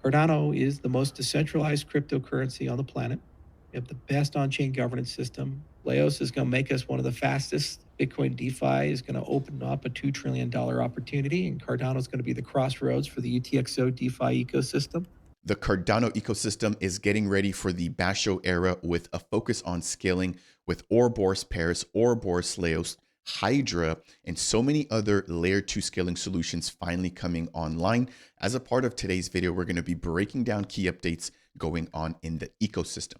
Cardano is the most decentralized cryptocurrency on the planet. We have the best on-chain governance system. Laos is going to make us one of the fastest. Bitcoin DeFi is going to open up a $2 trillion opportunity, and Cardano is going to be the crossroads for the UTXO DeFi ecosystem. The Cardano ecosystem is getting ready for the Basho era with a focus on scaling with Ouroboros pairs, Ouroboros Laos, Hydra, and so many other layer 2 scaling solutions finally coming online. As a part of today's video, we're going to be breaking down key updates going on in the ecosystem.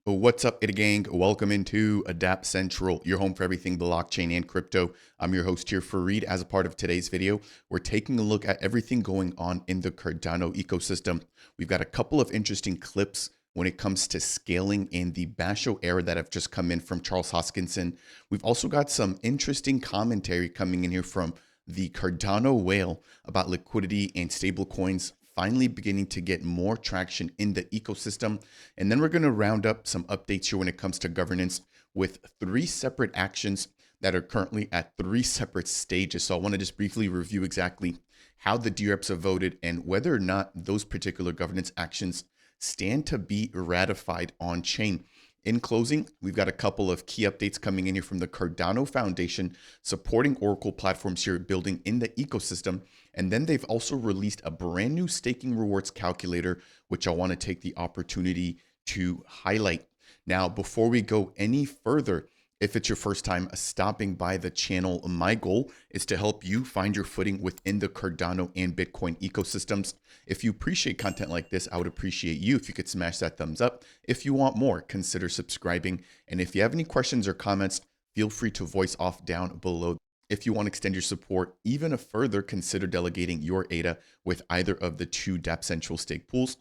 What's up, It Gang? Welcome into Dapp Central, your home for everything blockchain and crypto. I'm your host here, Fareed. As a part of today's video, we're taking a look at everything going on in the Cardano ecosystem. We've got a couple of interesting clips when it comes to scaling in the Basho era that have just come in from Charles Hoskinson. We've also got some interesting commentary coming in here from the Cardano whale about liquidity and stablecoins finally beginning to get more traction in the ecosystem. And then we're going to round up some updates here when it comes to governance with 3 separate actions that are currently at 3 separate stages. So I want to just briefly review exactly how the DREPs have voted and whether or not those particular governance actions stand to be ratified on chain. In closing, we've got a couple of key updates coming in here from the Cardano Foundation, supporting Oracle platforms here building in the ecosystem. And then they've also released a brand new staking rewards calculator, which I want to take the opportunity to highlight. Now, before we go any further, if it's your first time stopping by the channel, my goal is to help you find your footing within the Cardano and Bitcoin ecosystems. If you appreciate content like this, I would appreciate you if you could smash that thumbs up. If you want more, consider subscribing. And if you have any questions or comments, feel free to voice off down below. If you want to extend your support even further, consider delegating your ADA with either of the 2 Dapp Central stake pools.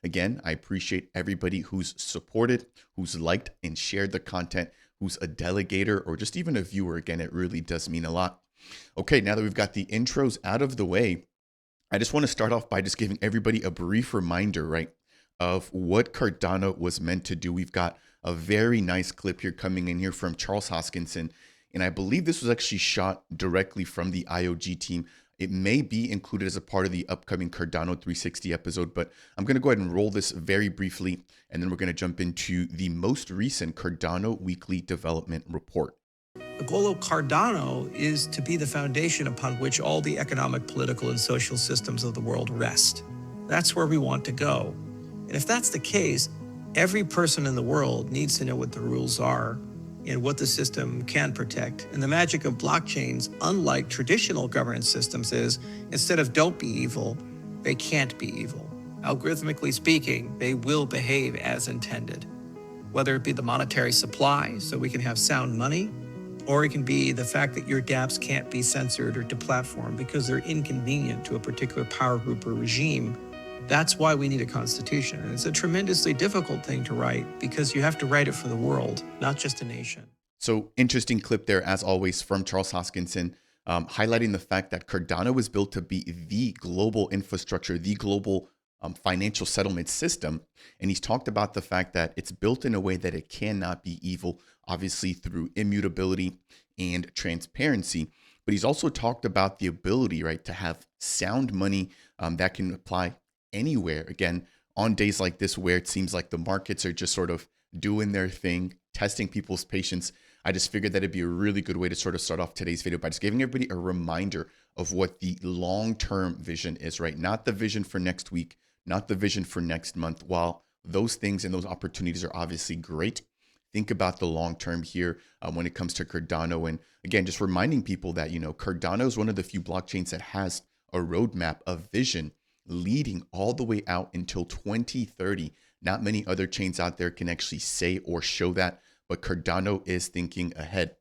Again, I appreciate everybody who's supported, who's liked and shared the content, who's a delegator or just even a viewer. Again, it really does mean a lot. Okay, now that we've got the intros out of the way, I just want to start off by just giving everybody a brief reminder, right, of what Cardano was meant to do. We've got a very nice clip here coming in here from Charles Hoskinson, and I believe this was actually shot directly from the IOG team. It may be included as a part of the upcoming Cardano 360 episode, but I'm going to go ahead and roll this very briefly, and then we're going to jump into the most recent Cardano Weekly Development Report. The goal of Cardano is to be the foundation upon which all the economic, political, and social systems of the world rest. That's where we want to go. And if that's the case, every person in the world needs to know what the rules are and what the system can protect. And the magic of blockchains, unlike traditional governance systems, is instead of don't be evil, they can't be evil. Algorithmically speaking, they will behave as intended. Whether it be the monetary supply, so we can have sound money, or it can be the fact that your dApps can't be censored or deplatformed because they're inconvenient to a particular power group or regime. That's why we need a constitution. And it's a tremendously difficult thing to write because you have to write it for the world, not just a nation. So interesting clip there, as always, from Charles Hoskinson, highlighting the fact that Cardano was built to be the global infrastructure, the global financial settlement system. And he's talked about the fact that it's built in a way that it cannot be evil, obviously through immutability and transparency. But he's also talked about the ability, right, to have sound money that can apply anywhere. Again, on days like this, where it seems like the markets are just sort of doing their thing, testing people's patience, I just figured that it'd be a really good way to sort of start off today's video by just giving everybody a reminder of what the long-term vision is, right? Not the vision for next week, not the vision for next month. While those things and those opportunities are obviously great, think about the long term here when it comes to Cardano. And again, just reminding people that, you know, Cardano is one of the few blockchains that has a roadmap, a vision leading all the way out until 2030. Not many other chains out there can actually say or show that, but Cardano is thinking ahead.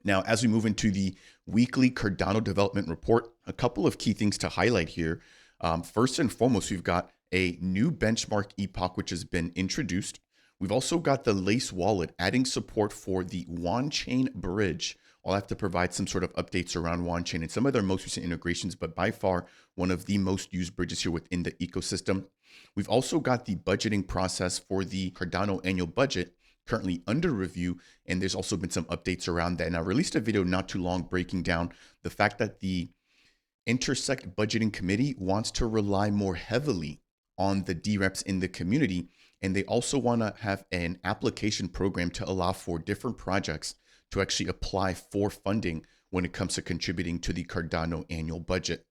Now, as we move into the weekly Cardano development report, a couple of key things to highlight here. First and foremost, we've got a new benchmark epoch, which has been introduced. We've also got the Lace wallet adding support for the on-chain bridge. I'll have to provide some sort of updates around on-chain and some of their most recent integrations, but by far one of the most used bridges here within the ecosystem. We've also got the budgeting process for the Cardano annual budget currently under review. And there's also been some updates around that. And I released a video not too long breaking down the fact that the Intersect Budgeting Committee wants to rely more heavily on the DREPs in the community. And they also want to have an application program to allow for different projects to actually apply for funding when it comes to contributing to the Cardano annual budget.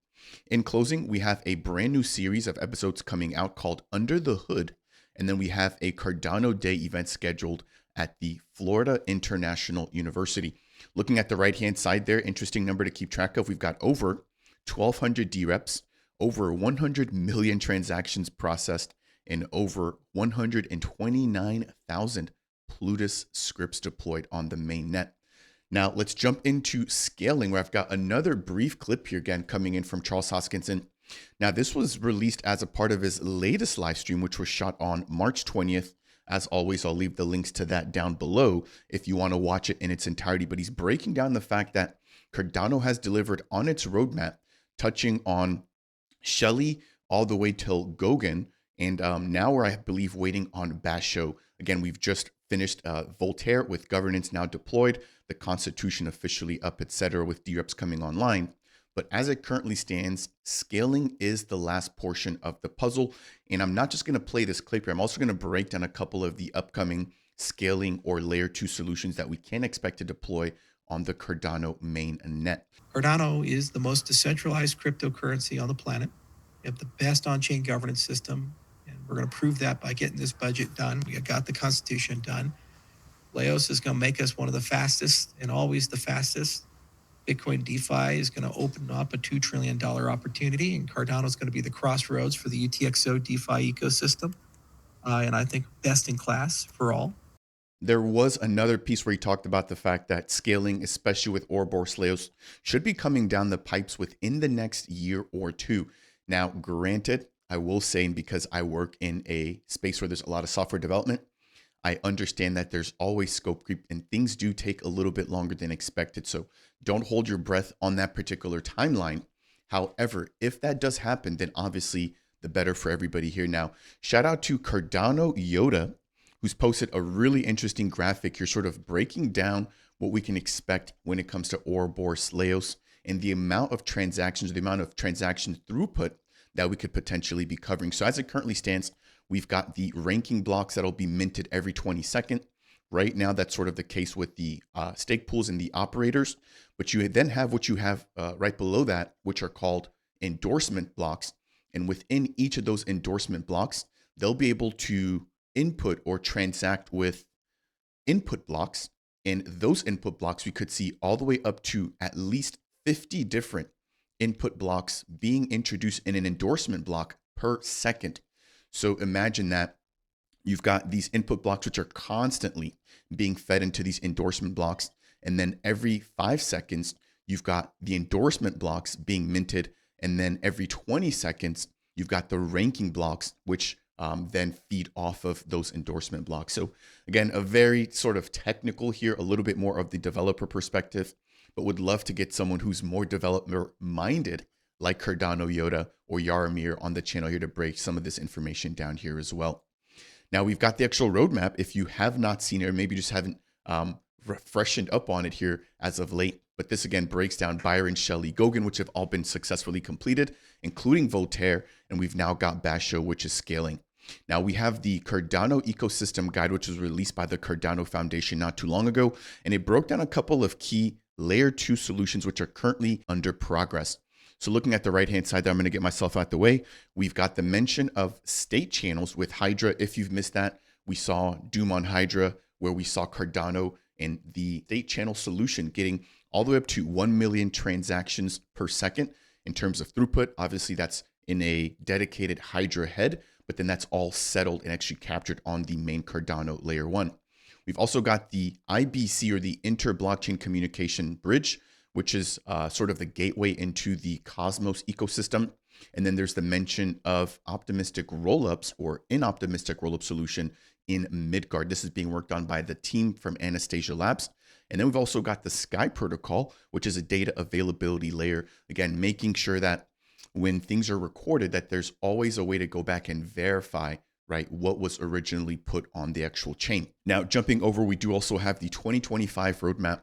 In closing, we have a brand new series of episodes coming out called Under the Hood. And then we have a Cardano Day event scheduled at the Florida International University. Looking at the right-hand side there, interesting number to keep track of. We've got over 1,200 DREPs, over 100 million transactions processed, and over 129,000 Plutus scripts deployed on the main net. Now let's jump into scaling, where I've got another brief clip here again coming in from Charles Hoskinson. Now this was released as a part of his latest live stream, which was shot on March 20th. As always, I'll leave the links to that down below if you want to watch it in its entirety. But he's breaking down the fact that Cardano has delivered on its roadmap, touching on Shelly all the way till Goguen. And now we're, I believe, waiting on Basho. Again, we've just finished Voltaire with governance now deployed, the Constitution officially up, etc., with DREPs coming online. But as it currently stands, scaling is the last portion of the puzzle. And I'm not just going to play this clip here. I'm also going to break down a couple of the upcoming scaling or layer 2 solutions that we can expect to deploy on the Cardano main net. Cardano is the most decentralized cryptocurrency on the planet. We have the best on-chain governance system, and we're going to prove that by getting this budget done. We got the Constitution done. Laos is going to make us one of the fastest and always the fastest. Bitcoin DeFi is going to open up a $2 trillion opportunity, and Cardano is going to be the crossroads for the UTXO DeFi ecosystem. And I think best in class for all. There was another piece where he talked about the fact that scaling, especially with Ouroboros Laos, should be coming down the pipes within the next year or two. Now, granted, I will say, and because I work in a space where there's a lot of software development, I understand that there's always scope creep and things do take a little bit longer than expected. So don't hold your breath on that particular timeline. However, if that does happen, then obviously the better for everybody here. Now, shout out to Cardano Yoda, who's posted a really interesting graphic here, sort of breaking down what we can expect when it comes to Ouroboros Laos and the amount of transactions, the amount of transaction throughput that we could potentially be covering. So as it currently stands, we've got the ranking blocks that'll be minted every 22nd. Right now, that's sort of the case with the stake pools and the operators. But you then have what you have right below that, which are called endorsement blocks. And within each of those endorsement blocks, they'll be able to input or transact with input blocks. And those input blocks, we could see all the way up to at least 50 different input blocks being introduced in an endorsement block per second. So imagine that you've got these input blocks, which are constantly being fed into these endorsement blocks. And then every 5 seconds, you've got the endorsement blocks being minted. And then every 20 seconds, you've got the ranking blocks, which then feed off of those endorsement blocks. So again, a very sort of technical here, a little bit more of the developer perspective, but would love to get someone who's more developer minded like Cardano Yoda or Yaramir on the channel here to break some of this information down here as well. Now we've got the actual roadmap. If you have not seen it, or maybe just haven't freshened up on it here as of late, but this again breaks down Byron, Shelly, Goguen, which have all been successfully completed, including Voltaire, and we've now got Basho, which is scaling. Now we have the Cardano ecosystem guide, which was released by the Cardano Foundation not too long ago, and it broke down a couple of key layer 2 solutions which are currently under progress. So looking at the right-hand side there, I'm going to get myself out the way. We've got the mention of state channels with Hydra. If you've missed that, we saw Doom on Hydra, where we saw Cardano and the state channel solution getting all the way up to 1 million transactions per second in terms of throughput. Obviously, that's in a dedicated Hydra head, but then that's all settled and actually captured on the main Cardano layer 1. We've also got the IBC, or the Inter-Blockchain Communication Bridge, which is sort of the gateway into the Cosmos ecosystem. And then there's the mention of optimistic rollups, or inoptimistic rollup solution in Midgard. This is being worked on by the team from Anastasia Labs. And then we've also got the Sky Protocol, which is a data availability layer. Again, making sure that when things are recorded, that there's always a way to go back and verify right, what was originally put on the actual chain. Now, jumping over, we do also have the 2025 roadmap,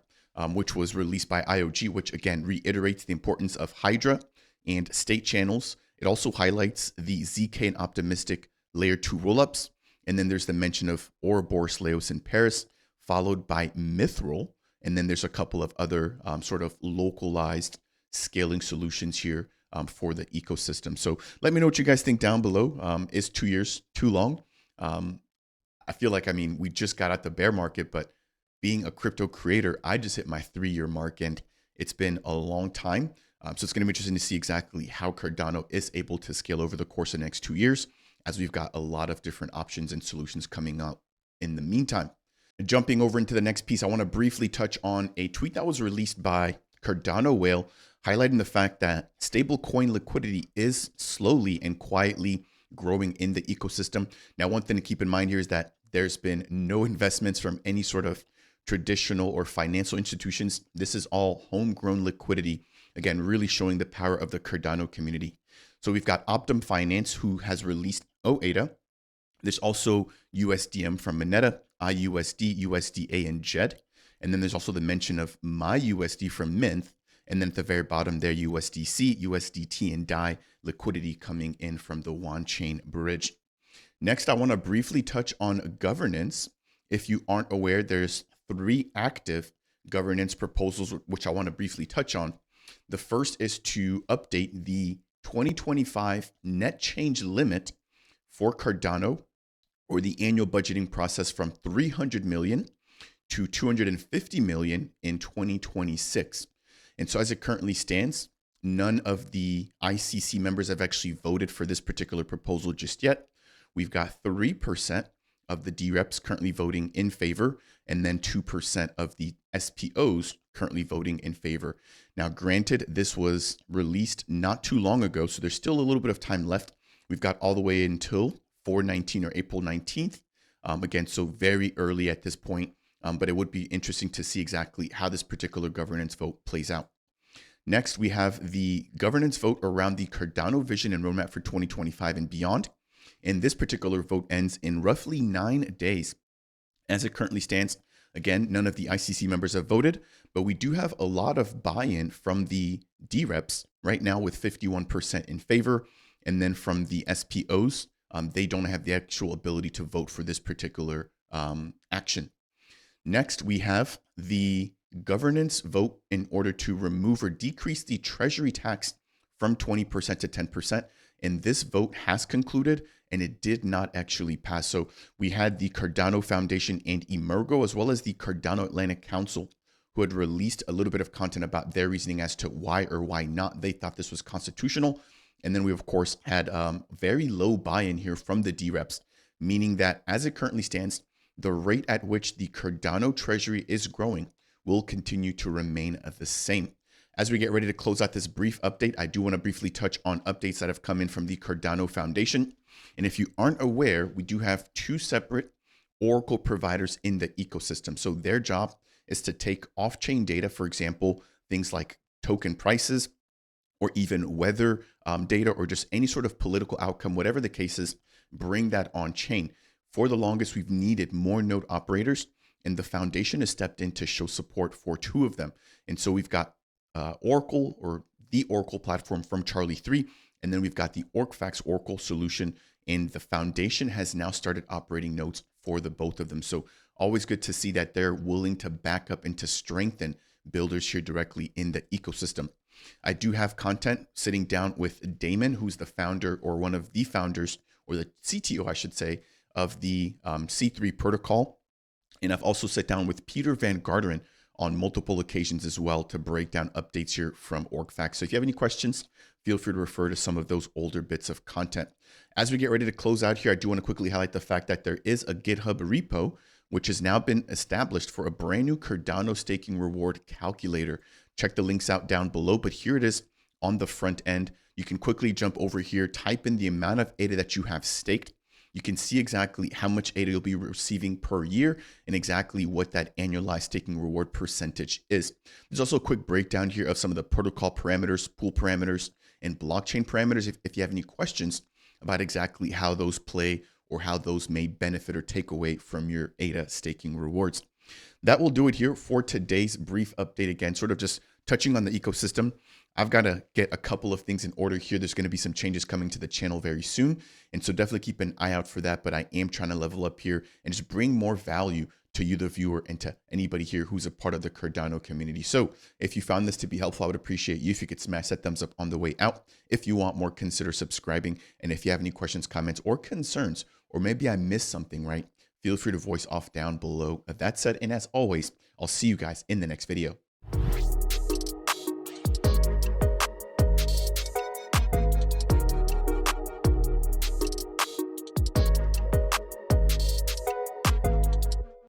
which was released by IOG, which again reiterates the importance of Hydra and state channels. It also highlights the ZK and optimistic layer 2 rollups. And then there's the mention of Ouroboros, Laos, and Paris, followed by Mithril. And then there's a couple of other sort of localized scaling solutions here for the ecosystem. So let me know what you guys think down below. Is 2 years too long? I feel like, I mean, we just got out the bear market, but being a crypto creator, I just hit my 3-year mark and it's been a long time. So it's going to be interesting to see exactly how Cardano is able to scale over the course of the next 2 years, as we've got a lot of different options and solutions coming out in the meantime. Jumping over into the next piece, I want to briefly touch on a tweet that was released by Cardano Whale, highlighting the fact that stablecoin liquidity is slowly and quietly growing in the ecosystem. Now, one thing to keep in mind here is that there's been no investments from any sort of traditional or financial institutions. This is all homegrown liquidity. Again, really showing the power of the Cardano community. So we've got Optum Finance, who has released OADA. There's also USDM from Moneta, IUSD, USDA, and JED. And then there's also the mention of MyUSD from Mint. And then at the very bottom there, USDC, USDT, and DAI liquidity coming in from the One Chain Bridge. Next, I want to briefly touch on governance. If you aren't aware, there's 3 active governance proposals, which I want to briefly touch on. The first is to update the 2025 net change limit for Cardano, or the annual budgeting process, from 300 million to 250 million in 2026. And so as it currently stands, none of the ICC members have actually voted for this particular proposal just yet. We've got 3% of the DREPs currently voting in favor, and then 2% of the SPOs currently voting in favor. Now, granted, this was released not too long ago, so there's still a little bit of time left. We've got all the way until 4/19 or April 19th. Again, so very early at this point, but it would be interesting to see exactly how this particular governance vote plays out. Next, we have the governance vote around the Cardano Vision and roadmap for 2025 and beyond. And this particular vote ends in roughly 9 days. As it currently stands, again, none of the ICC members have voted, but we do have a lot of buy-in from the DREPs right now, with 51% in favor. And then from the SPOs, they don't have the actual ability to vote for this particular action. Next, we have the governance vote in order to remove or decrease the treasury tax from 20% to 10%. And this vote has concluded, and it did not actually pass. So we had the Cardano Foundation and Emergo, as well as the Cardano Atlantic Council, who had released a little bit of content about their reasoning as to why or why not they thought this was constitutional. And then we, of course, had very low buy-in here from the DREPs, meaning that as it currently stands, the rate at which the Cardano treasury is growing will continue to remain the same. As we get ready to close out this brief update, I do want to briefly touch on updates that have come in from the Cardano Foundation. And if you aren't aware, we do have 2 separate Oracle providers in the ecosystem. So their job is to take off-chain data, for example, things like token prices, or even weather data, or just any sort of political outcome, whatever the case is, bring that on chain. For the longest, we've needed more node operators, and the foundation has stepped in to show support for 2 of them. And so we've got Oracle, or the Oracle platform from Charlie 3, and then we've got the OrcFax Oracle solution, and the foundation has now started operating nodes for the both of them. So always good to see that they're willing to back up and to strengthen builders here directly in the ecosystem. I do have content sitting down with Damon, who's the founder, or one of the founders, or the CTO, I should say, of the C3 protocol. And I've also sat down with Peter Van Garderen on multiple occasions as well to break down updates here from OrcFax. So if you have any questions, feel free to refer to some of those older bits of content. As we get ready to close out here, I do want to quickly highlight the fact that there is a GitHub repo, which has now been established for a brand new Cardano staking reward calculator. Check the links out down below, but here it is on the front end. You can quickly jump over here, type in the amount of ADA that you have staked. You can see exactly how much ADA you'll be receiving per year and exactly what that annualized staking reward percentage is. There's also a quick breakdown here of some of the protocol parameters, pool parameters, and blockchain parameters if you have any questions about exactly how those play, or how those may benefit or take away from your ADA staking rewards. That will do it here for today's brief update. Again, sort of just touching on the ecosystem. I've got to get a couple of things in order here. There's going to be some changes coming to the channel very soon. And so definitely keep an eye out for that. But I am trying to level up here and just bring more value to you, the viewer, and to anybody here who's a part of the Cardano community. So if you found this to be helpful, I would appreciate you if you could smash that thumbs up on the way out. If you want more, consider subscribing. And if you have any questions, comments, or concerns, or maybe I missed something, right? Feel free to voice off down below. That said, and as always, I'll see you guys in the next video.